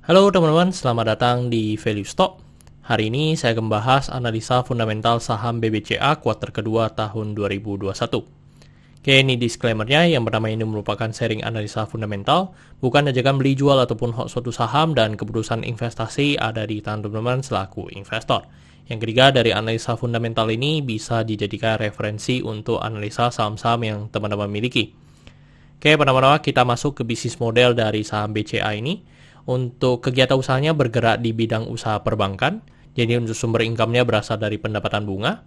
Halo teman-teman, selamat datang di Value Stock. Hari ini saya akan membahas analisa fundamental saham BBCA kuartal kedua tahun 2021. Oke, ini disclaimer-nya. Yang pertama, ini merupakan sharing analisa fundamental, bukan ajakan beli jual ataupun hold suatu saham, dan keputusan investasi ada di tangan teman-teman selaku investor. Yang ketiga, dari analisa fundamental ini bisa dijadikan referensi untuk analisa saham-saham yang teman-teman miliki. Oke, pertama-tama kita masuk ke bisnis model dari saham BCA ini. Untuk kegiatan usahanya bergerak di bidang usaha perbankan, jadi untuk sumber income-nya berasal dari pendapatan bunga.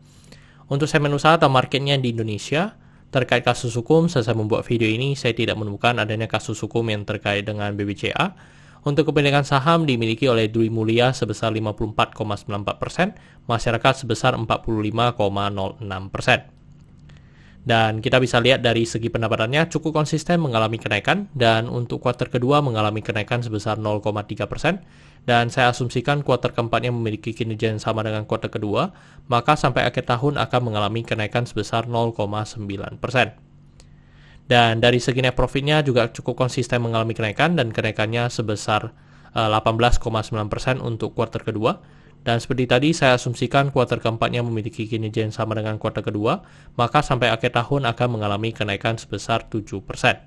Untuk segmen usaha atau marketnya di Indonesia, terkait kasus hukum, setelah saya membuat video ini, saya tidak menemukan adanya kasus hukum yang terkait dengan BBCA. Untuk kepemilikan saham dimiliki oleh Dwi Mulia sebesar 54,94%, masyarakat sebesar 45,06%. Dan kita bisa lihat dari segi pendapatannya cukup konsisten mengalami kenaikan, dan untuk kuartal kedua mengalami kenaikan sebesar 0,3%, dan saya asumsikan kuartal keempatnya memiliki kinerja yang sama dengan kuartal kedua, maka sampai akhir tahun akan mengalami kenaikan sebesar 0,9%. Dan dari segi net profitnya juga cukup konsisten mengalami kenaikan, dan kenaikannya sebesar 18,9% untuk kuartal kedua. Dan seperti tadi, saya asumsikan kuartal keempatnya memiliki kinerja yang sama dengan kuartal kedua, maka sampai akhir tahun akan mengalami kenaikan sebesar 7%.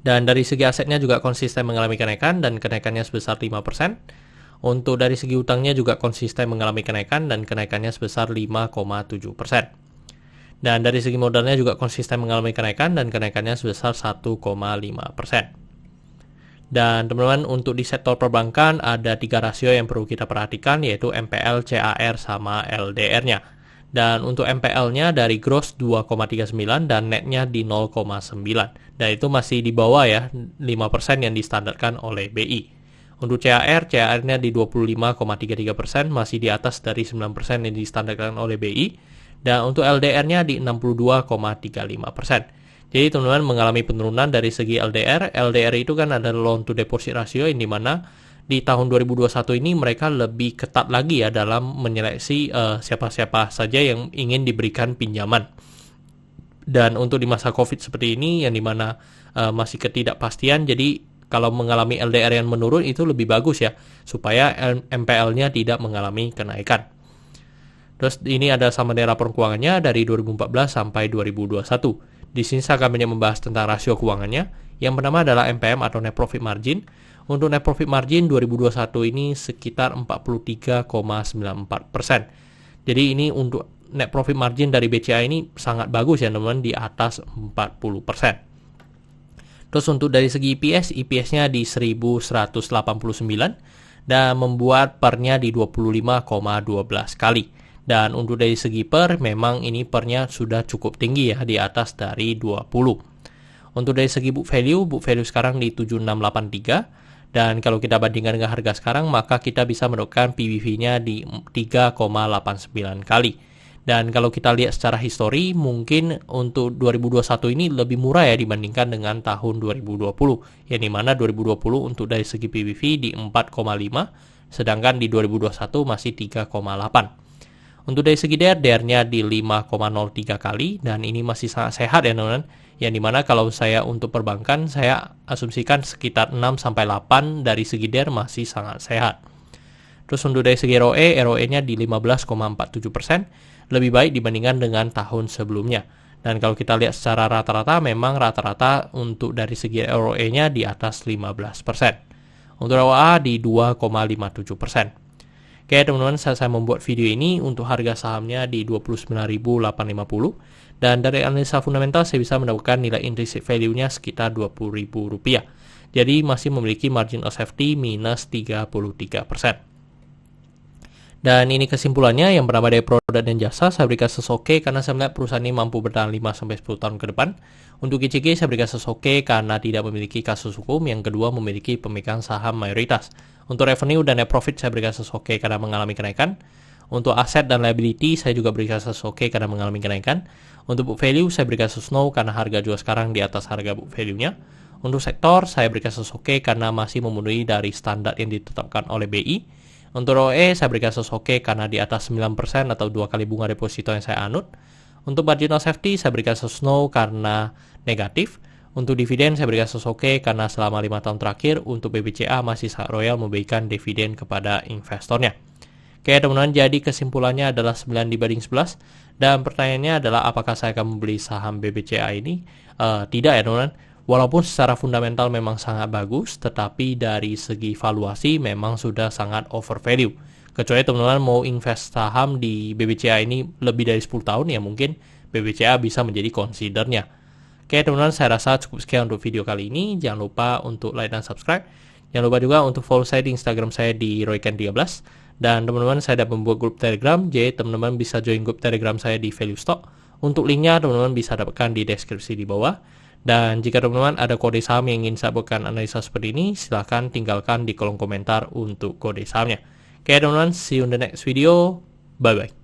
Dan dari segi asetnya juga konsisten mengalami kenaikan, dan kenaikannya sebesar 5%. Untuk dari segi utangnya juga konsisten mengalami kenaikan, dan kenaikannya sebesar 5,7%. Dan dari segi modalnya juga konsisten mengalami kenaikan, dan kenaikannya sebesar 1,5%. Dan teman-teman, untuk di sektor perbankan ada 3 rasio yang perlu kita perhatikan, yaitu MPL, CAR, sama LDR-nya. Dan untuk MPL-nya dari gross 2,39 dan netnya di 0,9. Dan itu masih di bawah ya, 5% yang distandarkan oleh BI. Untuk CAR-nya di 25,33%, masih di atas dari 9% yang distandarkan oleh BI. Dan untuk LDR-nya di 62,35%. Jadi teman-teman mengalami penurunan dari segi LDR. LDR itu kan ada loan to deposit ratio, yang dimana di tahun 2021 ini mereka lebih ketat lagi ya dalam menyeleksi siapa-siapa saja yang ingin diberikan pinjaman. Dan untuk di masa COVID seperti ini, yang dimana masih ketidakpastian, jadi kalau mengalami LDR yang menurun itu lebih bagus ya, supaya MPL-nya tidak mengalami kenaikan. Terus ini ada sama dengan laporan keuangannya dari 2014 sampai 2021. Di sini saya akan banyak membahas tentang rasio keuangannya. Yang pertama adalah NPM atau Net Profit Margin. Untuk Net Profit Margin 2021 ini sekitar 43,94%. Jadi ini untuk Net Profit Margin dari BCA ini sangat bagus ya teman-teman, di atas 40%. Terus untuk dari segi EPS-nya di 1189 dan membuat pernya di 25,12 kali. Dan untuk dari segi per, memang ini pernya sudah cukup tinggi ya, di atas dari 20. Untuk dari segi book value sekarang di 7683. Dan kalau kita bandingkan dengan harga sekarang, maka kita bisa menemukan PBV-nya di 3,89 kali. Dan kalau kita lihat secara histori, mungkin untuk 2021 ini lebih murah ya dibandingkan dengan tahun 2020. Yang dimana 2020 untuk dari segi PBV di 4,5, sedangkan di 2021 masih 3,8. Untuk dari segi DR-nya di 5,03 kali, dan ini masih sangat sehat ya teman-teman. Yang dimana kalau saya untuk perbankan, saya asumsikan sekitar 6-8 dari segi DR masih sangat sehat. Terus untuk dari segi ROE-nya di 15,47%, lebih baik dibandingkan dengan tahun sebelumnya. Dan kalau kita lihat secara rata-rata, memang rata-rata untuk dari segi ROE-nya di atas 15%. Untuk ROA di 2,57%. Oke teman-teman, saya membuat video ini untuk harga sahamnya di 29.850, dan dari analisa fundamental saya bisa mendapatkan nilai intrinsic value-nya sekitar Rp20.000. Jadi masih memiliki margin of safety minus 33%. Dan ini kesimpulannya. Yang pertama dari produk dan jasa, saya berikan sesoke karena saya melihat perusahaan ini mampu bertahan 5-10 tahun ke depan. Untuk GCG saya berikan sesoke karena tidak memiliki kasus hukum. Yang kedua, memiliki pemegang saham mayoritas. Untuk revenue dan net profit saya berikan sesoke karena mengalami kenaikan. Untuk aset dan liability saya juga berikan sesoke karena mengalami kenaikan. Untuk book value saya berikan sesnow karena harga jual sekarang di atas harga book value-nya. Untuk sektor saya berikan sesoke karena masih memenuhi dari standar yang ditetapkan oleh BI. Untuk ROE saya berikan sesoke karena di atas 9% atau 2 kali bunga deposito yang saya anut. Untuk marginal safety saya berikan sesnow karena negatif. Untuk dividen saya berikan oke karena selama 5 tahun terakhir untuk BBCA masih sangat royal memberikan dividen kepada investornya. Oke teman-teman, jadi kesimpulannya adalah 9 dibanding 11. Dan pertanyaannya adalah apakah saya akan membeli saham BBCA ini? Tidak ya teman-teman. Walaupun secara fundamental memang sangat bagus, tetapi dari segi valuasi memang sudah sangat overvalue. Kecuali teman-teman mau invest saham di BBCA ini lebih dari 10 tahun, ya mungkin BBCA bisa menjadi considernya. Oke teman-teman, saya rasa cukup sekian untuk video kali ini. Jangan lupa untuk like dan subscribe. Jangan lupa juga untuk follow saya di Instagram saya di royken13. Dan teman-teman, saya ada membuat grup Telegram. Jadi teman-teman bisa join grup Telegram saya di Value Stock. Untuk linknya teman-teman bisa dapatkan di deskripsi di bawah. Dan jika teman-teman ada kode saham yang ingin saya buatkan analisa seperti ini, silahkan tinggalkan di kolom komentar untuk kode sahamnya. Oke teman-teman, see you in the next video. Bye-bye.